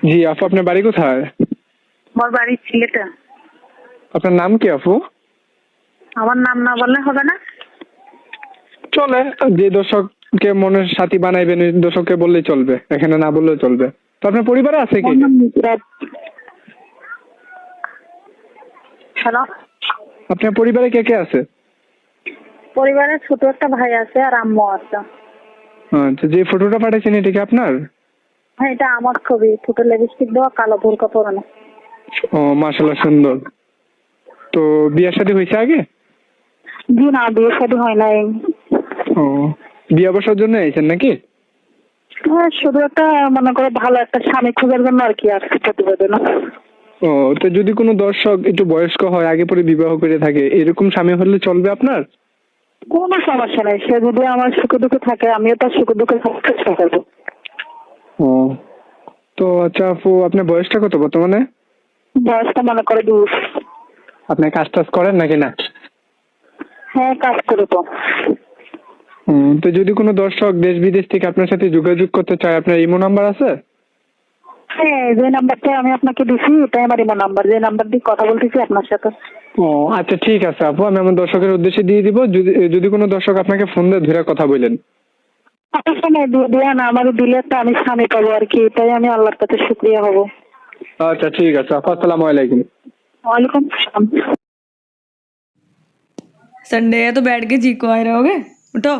জি আপু, আপনার বাড়ি কোথায়? আমার বাড়ি সিলেটে। আপনার নাম কি আপু? আমার নাম না বললে হবে না? চলে, যে দর্শককে মনের সাথী বানাইবেন ওই দর্শককে বললেই চলবে, এখানে না বললেও চলবে। তো আপনার পরিবারে আছে কে আমার কে? নাম নুসরাত। হ্যালো, আপনার পরিবারে কে কে আছে? পরিবারে ছোট একটা ভাই আছে আর আম্মু আছে। আচ্ছা, যে ফটোটা পাঠাইছেন এটা কি আপনার? হ্যাঁ, এটা আমার ছবি, ছোট লিপস্টিক দেওয়া, কালো বোরকা পরানো। ও মাশাআল্লাহ, সুন্দর। তো বিয়ে শাদী হয়েছে আগে? জি না, বিয়ে শাদী হয় নাই। ও, বিয়ে বসার জন্য আইছেন নাকি? শুধু একটা মনে করো ভালো একটা স্বামী খোঁজার জন্য আর কি আসছে প্রতিবেদন। ও, তো যদি কোনো দর্শক একটু বয়স্ক হয়, আগে পরে বিবাহ করে থাকে, এরকম স্বামী হলে চলবে আপনার? কোনো সমস্যা নেই, সে যদি আমার সুখে দুঃখে থাকে আমিও তার সুখে দুঃখে থাকার চেষ্টা করবো। ও, তো আচ্ছা আপু, আপনার বয়সটা কত বর্তমানে? বয়সটা মনে করে 20। আপনি কাজ টাজ করেন নাকি না? হ্যাঁ, কাজ করে তো। তো যদি কোনো দর্শক দেশ বিদেশ থেকে আপনার সাথে যোগাযোগ করতে চায়, আপনার ইমো নাম্বার আছে? হ্যাঁ, যে নাম্বারটা আমি আপনাকে দিছি এটাই আমার ইমো নাম্বার, যে নাম্বার দিয়ে কথা বলতেছি আপনার সাথে। ও আচ্ছা, ঠিক আছে আপু, আমি আমার দর্শকের উদ্দেশ্যে দিয়ে দিব। যদি যদি কোনো দর্শক আপনাকে ফোন দিয়ে ধরে কথা বলেন। আপনার সময় দিয়ে না, আমার দিলে একটা আমি স্বামী পাবো আর কি, এটাই আমি আল্লাহর কাছে শুকরিয়া হব। আচ্ছা ঠিক আছে আপু, আসসালামু আলাইকুম। ওয়ালাইকুম আসসালাम। संडे है तो बैठ के चीको आए रहोगे। उठो।